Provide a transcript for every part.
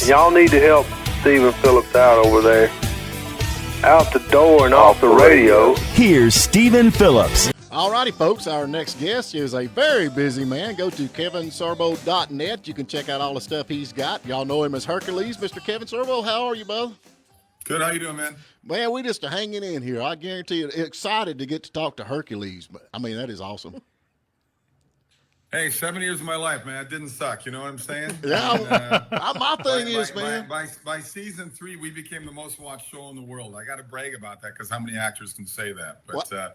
Y'all need to help Stephen Phillips out over there. Out the door and off the radio. Here's Stephen Phillips. All righty, folks. Our next guest is a very busy man. Go to kevinsorbo.net. You can check out all the stuff he's got. Y'all know him as Hercules. Mr. Kevin Sorbo, how are you, brother? Good. How you doing, man? Man, we just are hanging in here. I guarantee you, excited to get to talk to Hercules. But I mean, that is awesome. Hey, 7 years of my life, man. It didn't suck. You know what I'm saying? Yeah. My thing is, man. By season 3, we became the most watched show in the world. I got to brag about that because how many actors can say that? But a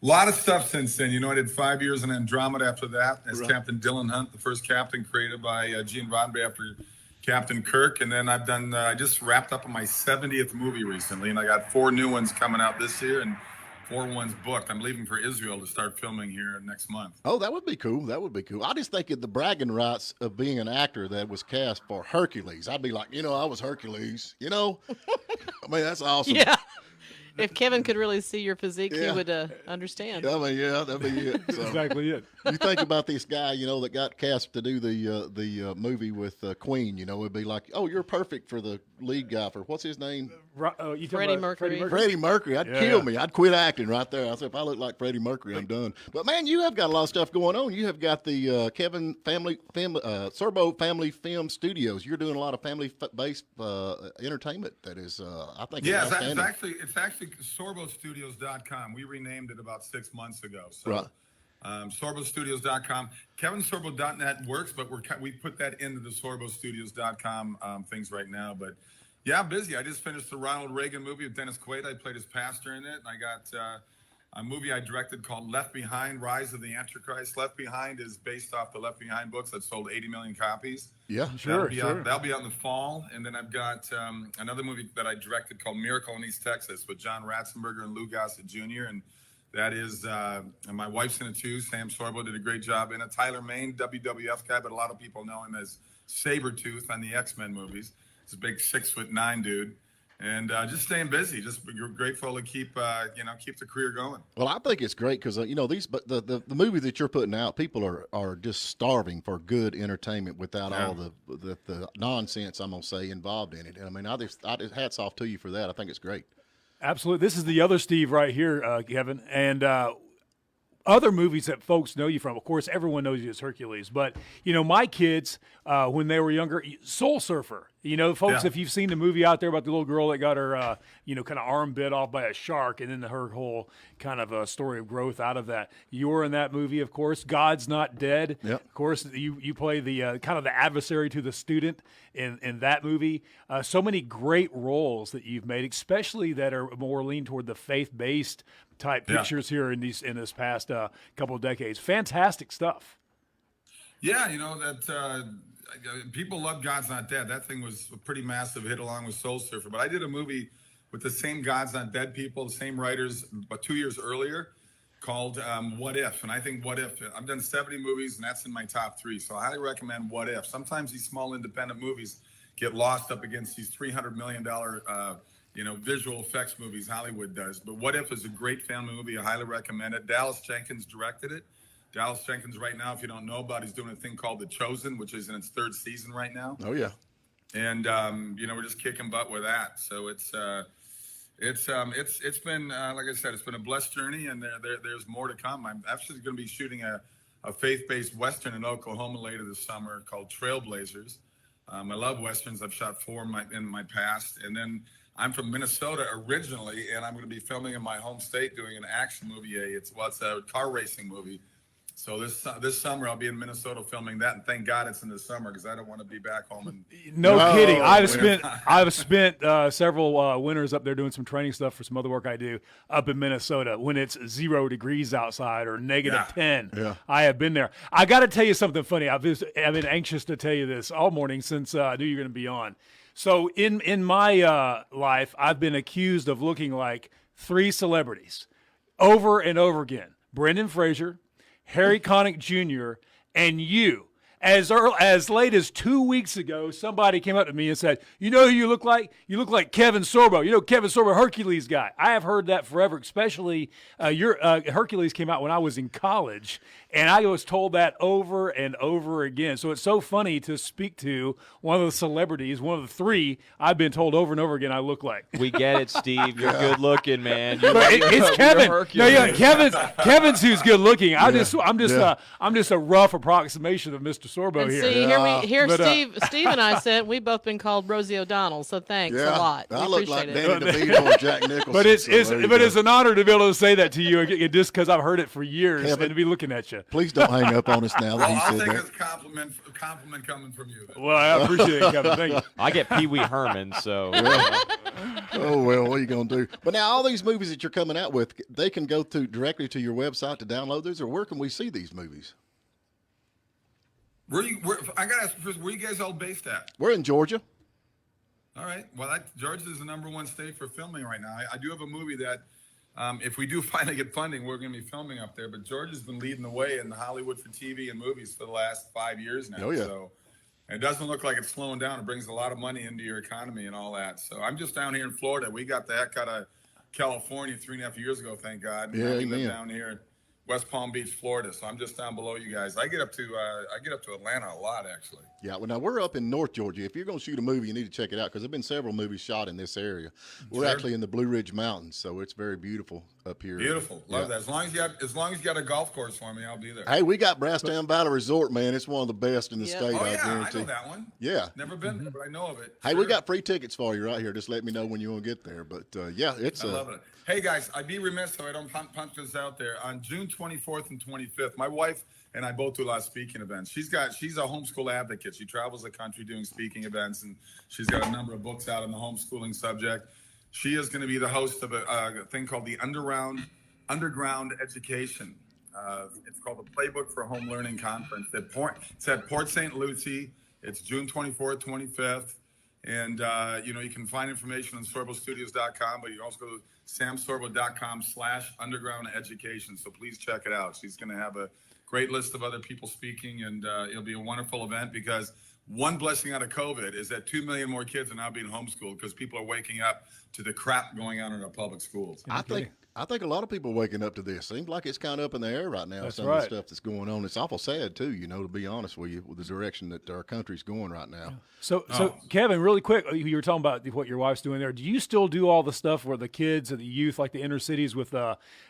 lot of stuff since then. You know, I did 5 years in Andromeda after that as Captain Dylan Hunt, the first captain created by Gene Roddenberry after Captain Kirk. And then I just wrapped up on my 70th movie recently, and I got 4 new ones coming out this year and 4 ones booked. I'm leaving for Israel to start filming here next month. Oh, that would be cool. That would be cool. I just think of the bragging rights of being an actor that was cast for Hercules. I'd be like, I was Hercules. I mean, that's awesome. Yeah. If Kevin could really see your physique, he would understand. I mean, that'd be it. So, exactly it. You think about this guy, that got cast to do the movie with Queen. It'd be like, oh, you're perfect for the lead guy for what's his name? Freddie Mercury. Freddie Mercury. That'd kill me. I'd quit acting right there. I said, if I look like Freddie Mercury, I'm done. But man, you have got a lot of stuff going on. You have got the Kevin Sorbo Family Film Studios. You're doing a lot of family-based entertainment. That is, I think. Yeah, it's actually sorbostudios.com. We renamed it about 6 months ago. So. Right. Sorbostudios.com. KevinSorbo.net works, but we put that into the sorbostudios.com things right now. But yeah, I'm busy. I just finished the Ronald Reagan movie with Dennis Quaid. I played his pastor in it. And I got a movie I directed called Left Behind, Rise of the Antichrist. Left Behind is based off the Left Behind books that sold 80 million copies. Yeah, sure. That'll be out in the fall. And then I've got another movie that I directed called Miracle in East Texas with John Ratzenberger and Lou Gossett Jr. And that is, and my wife's in it too. Sam Sorbo did a great job in it. Tyler Mane, WWF guy, but a lot of people know him as Sabretooth on the X-Men movies. He's a big 6'9" dude. And just staying busy. Just you're grateful to keep the career going. Well, I think it's great because the movie that you're putting out, people are just starving for good entertainment without all the nonsense I'm gonna say involved in it. And I mean, I just hats off to you for that. I think it's great. Absolutely. This is the other Steve right here, Kevin, and other movies that folks know you from. Of course, everyone knows you as Hercules, but my kids when they were younger, Soul Surfer. Folks, if you've seen the movie out there about the little girl that got her kind of arm bit off by a shark, and then her whole kind of story of growth out of that. You were in that movie, of course. God's Not Dead. Yep. Of course, you play the kind of the adversary to the student in that movie. So many great roles that you've made, especially that are more lean toward the faith-based type pictures here in this past couple of decades. Fantastic stuff. Yeah, that people love God's Not Dead. That thing was a pretty massive hit along with Soul Surfer. But I did a movie with the same God's Not Dead people, the same writers, but 2 years earlier, called What If. And I think What If, I've done 70 movies, and that's in my top 3. So I highly recommend What If. Sometimes these small independent movies get lost up against these $300 million visual effects movies Hollywood does. But What If is a great family movie. I highly recommend it. Dallas Jenkins directed it. Dallas Jenkins right now, if you don't know about, he's doing a thing called The Chosen, which is in its 3rd season right now. Oh, yeah. And, we're just kicking butt with that. So it's been, like I said, it's been a blessed journey, and there's more to come. I'm actually going to be shooting a faith-based Western in Oklahoma later this summer called Trailblazers. I love Westerns. I've shot 4 in my past. And then I'm from Minnesota originally, and I'm going to be filming in my home state doing an action movie. It's a car racing movie. So this summer I'll be in Minnesota filming that, and thank God it's in the summer because I don't want to be back home. No kidding. I've spent several winters up there doing some training stuff for some other work I do up in Minnesota when it's 0 degrees outside or -10. Yeah. I have been there. I got to tell you something funny. I've been anxious to tell you this all morning since I knew you were going to be on. So in my life, I've been accused of looking like 3 celebrities over and over again: Brendan Fraser, Harry Connick Jr., and you. As late as 2 weeks ago, somebody came up to me and said, "You know who you look like? You look like Kevin Sorbo. Kevin Sorbo, Hercules guy." I have heard that forever, especially your Hercules came out when I was in college, And I was told that over and over again. So it's so funny to speak to one of the celebrities, one of the three I've been told over and over again I look like. We get it, Steve. You're good looking, man. It's Kevin. No, yeah, Kevin's who's good looking. I'm just a rough approximation of Mr. Sorbo And here. see, here But, Steve and I said we've both been called Rosie O'Donnell, so thanks a lot. We I look like appreciate it. Danny DeVito and Jack Nicholson. But it's so it's an honor to be able to say that to you just because I've heard it for years Kevin, and to be looking at you. Please don't hang up on us now that Well, he I'll said take that. this compliment coming from you. Then. Well, I appreciate it, Kevin. Thank you. I get Pee Wee Herman, so. Oh, well, what are you going to do? But now all these movies that you're coming out with, they can go directly to your website to download those, or where can we see these movies? I got to ask first, where you guys all based at? We're in Georgia. All right. Well, Georgia is the #1 state for filming right now. I do have a movie that, if we do finally get funding, we're going to be filming up there. But Georgia's been leading the way in Hollywood for TV and movies for the last 5 years now. Oh, yeah. So it doesn't look like it's slowing down. It brings a lot of money into your economy and all that. So I'm just down here in Florida. We got the heck out of California 3.5 years ago, thank God. Yeah, now we amen. live down here in West Palm Beach, Florida. So I'm just down below you guys. I get up to Atlanta a lot, actually. Yeah, well, now we're up in North Georgia. If you're going to shoot a movie, you need to check it out because there have been several movies shot in this area. We're actually in the Blue Ridge Mountains, so it's very beautiful up here. Beautiful. Love that. As long as you got a golf course for me, I'll be there. Hey, we got Brasstown Valley Resort, man. It's one of the best in the state, Oh, I yeah, I guarantee. know that one. Yeah. Never been there, but I know of it. Hey, Sure. we got free tickets for you right here. Just let me know when you want to get there. But, yeah, it's I love it. Hey, guys, I'd be remiss if I don't punch this out there. On June 24th and 25th, my wife and I both do a lot of speaking events. She's a homeschool advocate. She travels the country doing speaking events, and she's got a number of books out on the homeschooling subject. She is going to be the host of a thing called the Underground Education. It's called the Playbook for Home Learning Conference. It's at Port St. Lucie. It's June 24th, 25th. And, you can find information on sorbostudios.com, but you can also go to samsorbo.com/underground education. So please check it out. She's going to have a great list of other people speaking, and it'll be a wonderful event because one blessing out of COVID is that 2 million more kids are now being homeschooled because people are waking up to the crap going on in our public schools. I think a lot of people are waking up to this. Seems like it's kind of up in the air right now. That's some right. of the stuff that's going on. It's awful sad too, to be honest with you, with the direction that our country's going right now. So Kevin, really quick, you were talking about what your wife's doing there. Do you still do all the stuff where the kids and the youth, like the inner cities with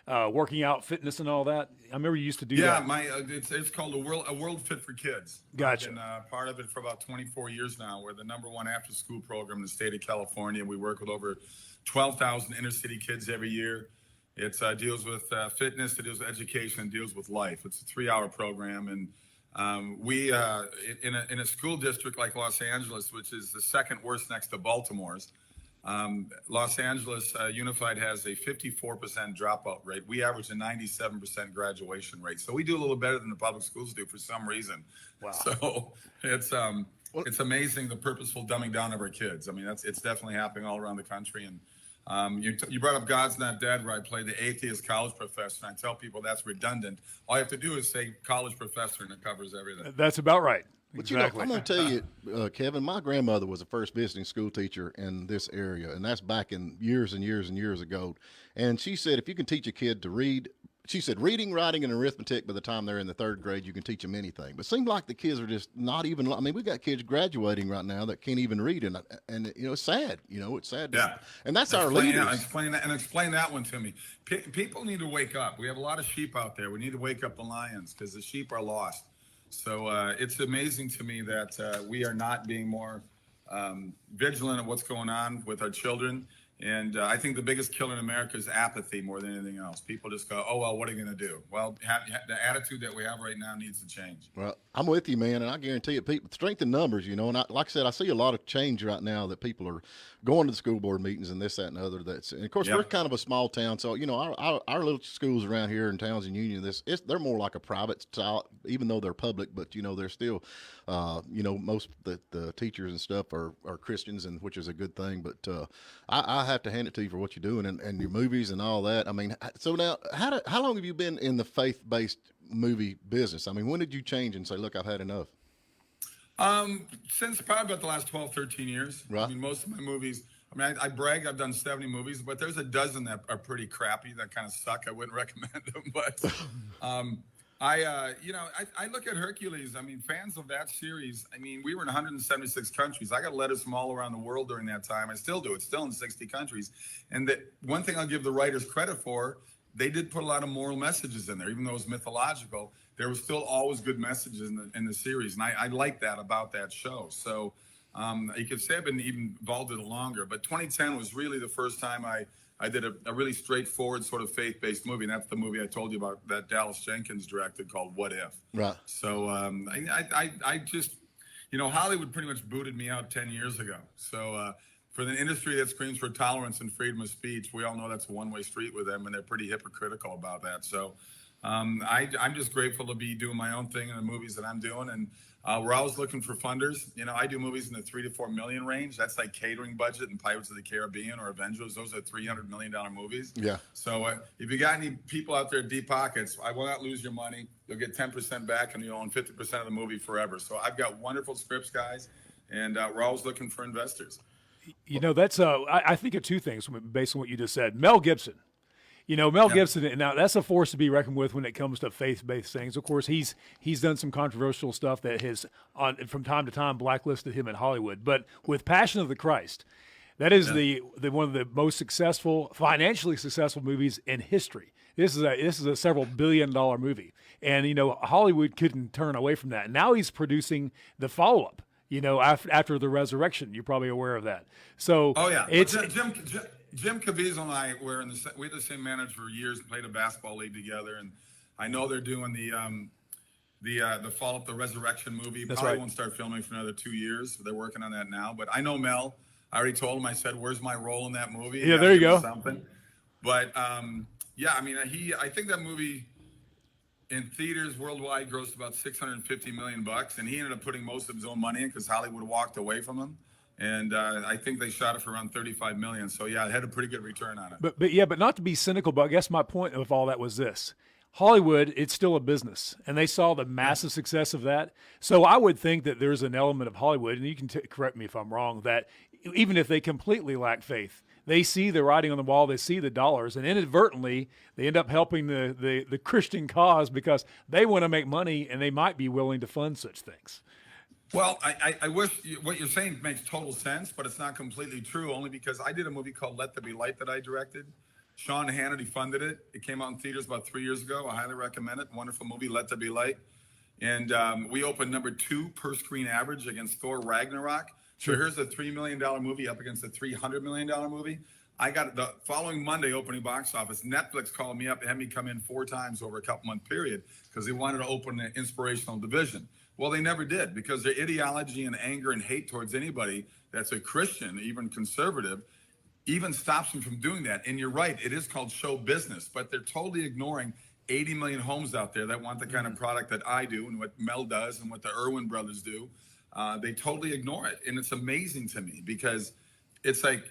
working out, fitness, and all that? I remember you used to do that. Yeah, it's called a world fit for kids. Gotcha. I've been part of it for about 24 years now. We're the #1 after school program in the state of California. We work with over 12,000 inner city kids every year. It deals with fitness, it deals with education, it deals with life. It's a 3-hour program, and we in a school district like Los Angeles, which is the second worst next to Baltimore's. Los Angeles Unified has a 54% dropout rate. We average a 97% graduation rate. So we do a little better than the public schools do for some reason. Wow. So it's amazing the purposeful dumbing down of our kids. I mean, it's definitely happening all around the country. And you brought up God's Not Dead, where I play the atheist college professor. And I tell people that's redundant. All you have to do is say college professor, and it covers everything. That's about right. But Exactly. I'm going to tell you, Kevin, my grandmother was the first visiting school teacher in this area, and that's back in years and years and years ago. And she said, if you can teach a kid to read, she said, reading, writing, and arithmetic by the time they're in the 3rd grade, you can teach them anything. But it seems like the kids are just not even, I mean, we got kids graduating right now that can't even read, and it's sad. It's sad. Yeah. And that's our leaders. Explain that one to me. People need to wake up. We have a lot of sheep out there. We need to wake up the lions because the sheep are lost. So it's amazing to me that we are not being more vigilant of what's going on with our children. And I think the biggest killer in America is apathy more than anything else. People just go, oh, well, what are you going to do? Well, the attitude that we have right now needs to change. Well, I'm with you, man, and I guarantee you, people, strength in numbers, and like I said, I see a lot of change right now that people are going to the school board meetings and this, that, and other. And of course, we're kind of a small town, so, our little schools around here in Townsend Union, they're more like a private style, even though they're public, but, they're still, most of the teachers and stuff are Christians, and which is a good thing, but I have to hand it to you for what you're doing and your movies and all that. I mean, so now, how long have you been in the faith-based movie business? I mean, when did you change and say, look, I've had enough? Since probably about the last 12, 13 years. Right. I mean, most of my movies, I brag, I've done 70 movies, but there's a dozen that are pretty crappy, that kind of suck. I wouldn't recommend them, but I look at Hercules. I mean, fans of that series. I mean, we were in 176 countries. I got letters from all around the world during that time. I still do. It's still in 60 countries. And the one thing I'll give the writers credit for, they did put a lot of moral messages in there, even though it was mythological. There was still always good messages in the series, and I like that about that show. So you could say I've been even involved in it longer. But 2010 was really the first time I did a really straightforward sort of faith-based movie, and that's the movie I told you about that Dallas Jenkins directed called What If. Right. So I just, Hollywood pretty much booted me out 10 years ago. So for the industry that screams for tolerance and freedom of speech, we all know that's a one-way street with them, and they're pretty hypocritical about that. So I'm just grateful to be doing my own thing in the movies that I'm doing, and we're always looking for funders. I do movies in the $3 to $4 million range. That's like catering budget and Pirates of the Caribbean or Avengers. Those are $300 million movies. Yeah. So if you got any people out there deep pockets, I will not lose your money. You'll get 10% back, and you'll own 50% of the movie forever. So I've got wonderful scripts, guys, and we're always looking for investors. That's I think of two things based on what you just said. Mel Gibson. Mel Gibson, now that's a force to be reckoned with when it comes to faith-based things. Of course, he's done some controversial stuff that has, from time to time, blacklisted him in Hollywood. But with Passion of the Christ, that is the one of the most financially successful movies in history. This is a several billion-dollar movie, and Hollywood couldn't turn away from that. Now he's producing the follow-up. After the resurrection, you're probably aware of that. So, it's Jim Caviezel and I were we had the same manager for years, played a basketball league together, and I know they're doing the follow-up, the Resurrection movie. That's Probably right. won't start filming for another 2 years. They're working on that now. But I know Mel. I already told him. I said, "Where's my role in that movie?" Yeah, there you go. Something. But I think that movie in theaters worldwide grossed about $650 million, and he ended up putting most of his own money in because Hollywood walked away from him. And I think they shot it for around $35 million. So yeah, it had a pretty good return on it. But not to be cynical, but I guess my point of all that was this: Hollywood, it's still a business, and they saw the massive success of that. So I would think that there's an element of Hollywood, and you can correct me if I'm wrong, that even if they completely lack faith, they see the writing on the wall, they see the dollars, and inadvertently they end up helping the Christian cause because they want to make money, and they might be willing to fund such things. Well, I wish what you're saying makes total sense, but it's not completely true, only because I did a movie called Let There Be Light that I directed. Sean Hannity funded it. It came out in theaters about 3 years ago. I highly recommend it. Wonderful movie, Let There Be Light. And we opened number 2 per screen average against Thor Ragnarok. So here's a $3 million movie up against a $300 million movie. I got the following Monday opening box office. Netflix called me up and had me come in 4 times over a couple-month period because they wanted to open an inspirational division. Well, they never did because their ideology and anger and hate towards anybody that's a Christian, even conservative, even stops them from doing that. And you're right, it is called show business, but they're totally ignoring 80 million homes out there that want the kind of product that I do and what Mel does and what the Irwin brothers do. They totally ignore it. And it's amazing to me because it's like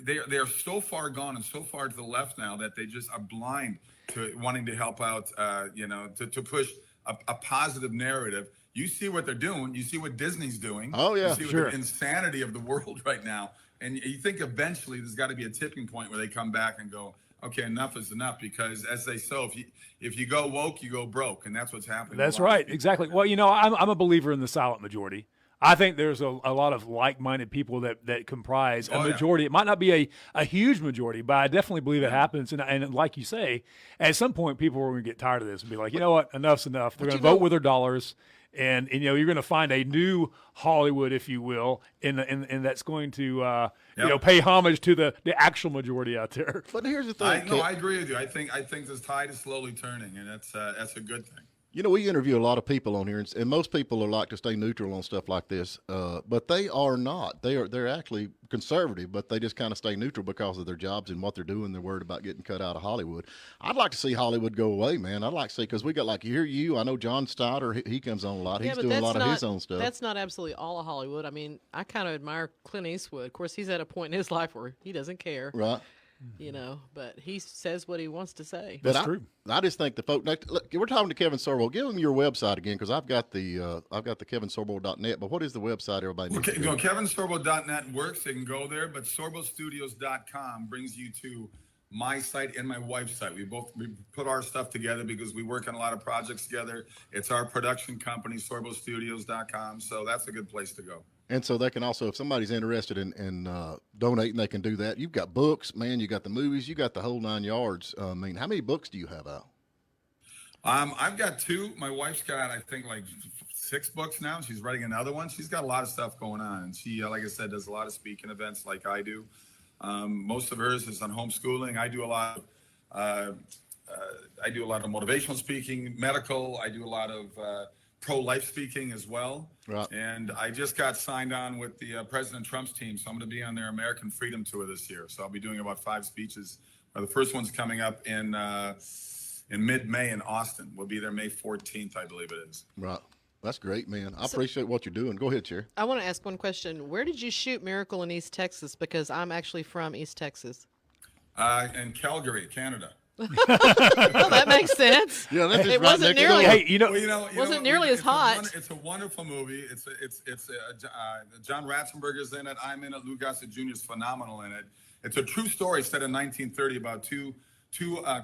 they're so far gone and so far to the left now that they just are blind to wanting to help out, to push a positive narrative. You see what they're doing. You see what Disney's doing. Oh, yeah, you see the insanity of the world right now. And you think eventually there's got to be a tipping point where they come back and go, okay, enough is enough. Because as they say, if you go woke, you go broke. And that's what's happening. That's right. Exactly. Well, I'm a believer in the silent majority. I think there's a lot of like-minded people that comprise a majority. Yeah. It might not be a huge majority, but I definitely believe it happens. And like you say, at some point, people are going to get tired of this and be like, you know what, enough's enough. They're going to vote with their dollars. And you're going to find a new Hollywood, if you will, and that's going to pay homage to the actual majority out there. But here's the thing. I agree with you. I think this tide is slowly turning, and that's a good thing. We interview a lot of people on here, and most people are like to stay neutral on stuff like this, but they are not. They're actually conservative, but they just kind of stay neutral because of their jobs and what they're doing. They're worried about getting cut out of Hollywood. I'd like to see Hollywood go away, man. I'd like to see, because we got I know John Stoddard, he comes on a lot. He's doing a lot of his own stuff. That's not absolutely all of Hollywood. I mean, I kind of admire Clint Eastwood. Of course, he's at a point in his life where he doesn't care. Right. But he says what he wants to say. That's true. I just think the folks. Look, we're talking to Kevin Sorbo. Give him your website again, because I've got the kevinsorbo.net. But what is the website everybody needs kevinsorbo.net works. They can go there, but sorbostudios.com brings you to my site and my wife's site. We put our stuff together because we work on a lot of projects together. It's our production company, sorbostudios.com. So that's a good place to go. And so they can also, if somebody's interested in donating, they can do that. You've got books, man. You got the movies. You got the whole 9 yards. I mean, how many books do you have out? I've got 2. My wife's got, I think, like 6 books now. She's writing another one. She's got a lot of stuff going on. And she, like I said, does a lot of speaking events like I do. Most of hers is on homeschooling. I do a lot of motivational speaking, medical. I do a lot of pro-life speaking as well. Right. And I just got signed on with the President Trump's team, so I'm going to be on their American Freedom Tour this year. So I'll be doing about 5 speeches. The first one's coming up in mid-May in Austin. We'll be there May 14th, I believe it is. Right. That's great, man. I appreciate what you're doing. Go ahead, Chair. I want to ask one question. Where did you shoot Miracle in East Texas? Because I'm actually from East Texas. In Calgary, Canada. Well, that makes sense. Yeah, that's just it right wasn't next nearly. door. Hey, wasn't nearly as hot. It's a wonderful movie. It's John Ratzenberger's in it. I'm in it. Lou Gossett Jr. is phenomenal in it. It's a true story set in 1930 about two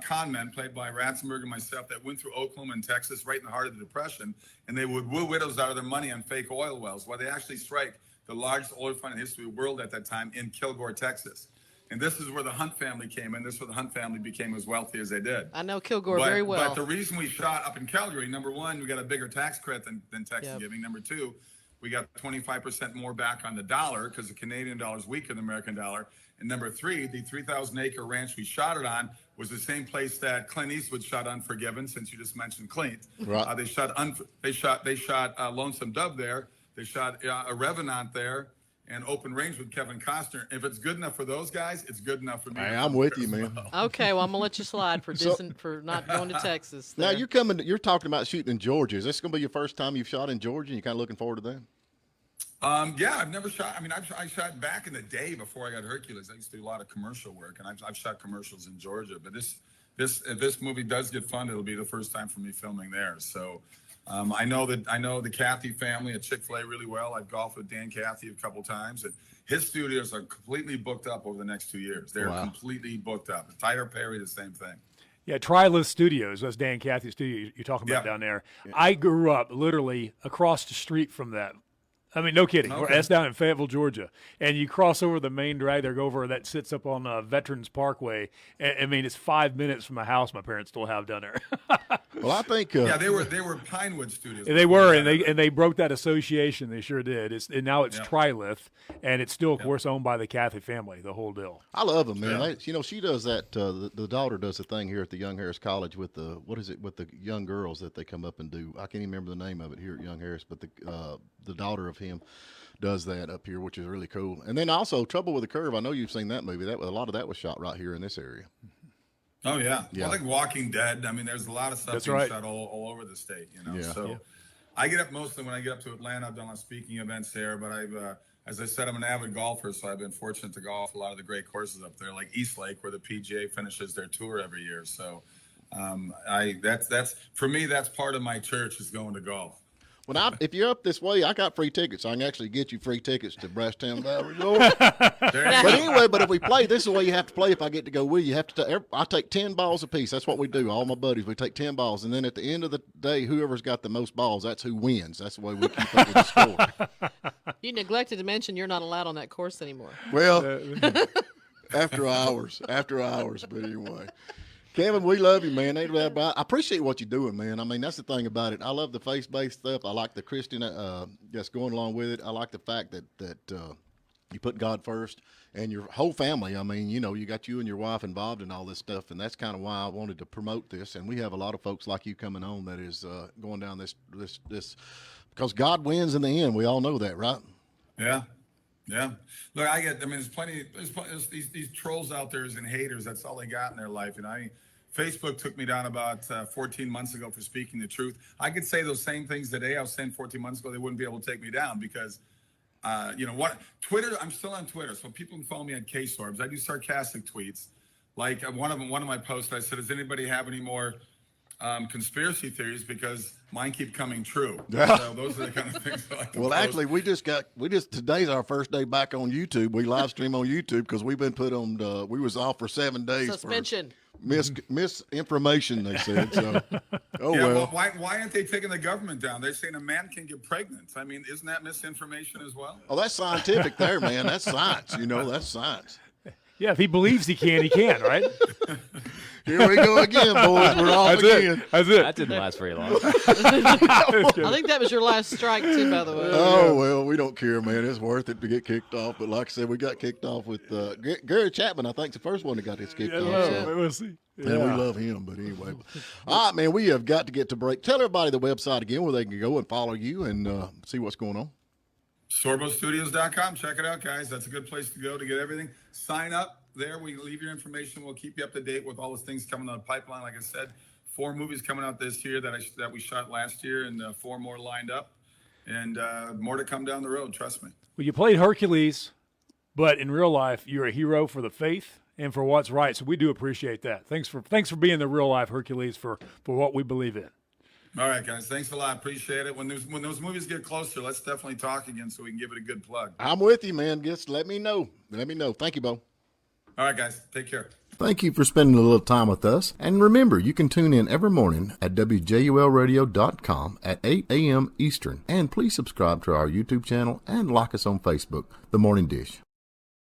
con men played by Ratzenberger and myself that went through Oklahoma and Texas right in the heart of the Depression, and they would woo widows out of their money on fake oil wells while they actually strike the largest oil find in the history of the world at that time in Kilgore, Texas. And this is where the Hunt family came in. This is where the Hunt family became as wealthy as they did. I know Kilgore very well. But the reason we shot up in Calgary, number one, we got a bigger tax credit than Texas giving. Number two, we got 25% more back on the dollar because the Canadian dollar is weaker than the American dollar. And number three, the 3,000-acre ranch we shot it on was the same place that Clint Eastwood shot Unforgiven, since you just mentioned Clint. Right. They shot Lonesome Dove there. They shot a Revenant there. And Open Range with Kevin Costner. If it's good enough for those guys, it's good enough for me. Hey, I'm with you, man. Okay, well, I'm gonna let you slide for for not going to Texas. Now there. you're talking about shooting in Georgia. Is this going to be your first time you've shot in Georgia? And you're kind of looking forward to that? Yeah, I've never shot. I mean, I shot back in the day before I got Hercules. I used to do a lot of commercial work, and I've shot commercials in Georgia. But if this movie does get funded, it'll be the first time for me filming there. So. I know the Cathy family at Chick-fil-A really well. I've golfed with Dan Cathy a couple times, and his studios are completely booked up over the next 2 years. They're completely booked up. Tyler Perry, the same thing. Yeah, Trilith Studios. That's Dan Cathy's studio you're talking about down there. Yeah. I grew up literally across the street from that. I mean, no kidding. Okay. That's down in Fayetteville, Georgia. And you cross over the main drag there, go over that sits up on Veterans Parkway. I mean, it's 5 minutes from my house my parents still have down there. Well, I think they were Pinewood Studios. They were, and they broke that association. They sure did. And now it's Trilith, and it's still, of course, owned by the Cathy family, the whole deal. I love them, man. Yeah. She does that. The daughter does the thing here at the Young Harris College with the young girls that they come up and do. I can't even remember the name of it here at Young Harris, but the daughter of him does that up here, which is really cool. And then also Trouble with the Curve. I know you've seen that movie. A lot of that was shot right here in this area. Oh yeah. Well, like Walking Dead. I mean, there's a lot of stuff being shot all over the state. So I get up mostly when I get up to Atlanta. I've done a lot of speaking events there, but I've as I said, I'm an avid golfer, so I've been fortunate to golf a lot of the great courses up there, like East Lake, where the PGA finishes their tour every year. So that's for me. That's part of my church is going to golf. Well, if you're up this way, I got free tickets. I can actually get you free tickets to Brasstown Valley Resort. But anyway, if we play, this is the way you have to play if I get to go with you. I take 10 balls apiece. That's what we do. All my buddies, we take 10 balls. And then at the end of the day, whoever's got the most balls, that's who wins. That's the way we keep up with the score. You neglected to mention you're not allowed on that course anymore. Well, after hours. But anyway. Kevin, we love you, man. I appreciate what you're doing, man. I mean, that's the thing about it. I love the faith-based stuff. I like the Christian that's going along with it. I like the fact that you put God first and your whole family. I mean, you got you and your wife involved in all this stuff, and that's kind of why I wanted to promote this. And we have a lot of folks like you coming on that is going down this because God wins in the end. We all know that, right? Yeah. Yeah. Look, there's plenty, there's these trolls out there and haters. That's all they got in their life. Facebook took me down about 14 months ago for speaking the truth. I could say those same things today I was saying 14 months ago. They wouldn't be able to take me down because, Twitter, I'm still on Twitter. So people can follow me on K-Sorbs. I do sarcastic tweets. Like one of my posts, I said, does anybody have any more conspiracy theories because mine keep coming true. So those are the kind of things I like to Well, post. actually, today's our first day back on YouTube. We live stream on YouTube because we've been put on, we was off for 7 days. Suspension. Misinformation, they said. So, well. Why aren't they taking the government down? They're saying a man can get pregnant. I mean, isn't that misinformation as well? Oh, that's scientific there, man. That's science. That's science. Yeah, if he believes he can, right? Here we go again, boys. We're off again. That's it. That didn't last very long. I think that was your last strike, too, by the way. Oh, well, we don't care, man. It's worth it to get kicked off. But like I said, we got kicked off with Gary Chapman, I think, the first one that got us kicked off. So. We'll see. And we love him, but anyway. All right, man, we have got to get to break. Tell everybody the website again where they can go and follow you and see what's going on. SorboStudios.com. Check it out, guys. That's a good place to go to get everything. Sign up there. We leave your information. We'll keep you up to date with all the things coming on the pipeline. Like I said, 4 movies coming out this year that we shot last year, and 4 more lined up, and more to come down the road. Trust me. Well, you played Hercules, but in real life, you're a hero for the faith and for what's right. So we do appreciate that. Thanks for being the real life Hercules for what we believe in. All right, guys. Thanks a lot. Appreciate it. When those movies get closer, let's definitely talk again so we can give it a good plug. I'm with you, man. Just let me know. Thank you, Bo. All right, guys. Take care. Thank you for spending a little time with us. And remember, you can tune in every morning at WJULradio.com at 8 a.m. Eastern. And please subscribe to our YouTube channel and like us on Facebook, The Morning Dish.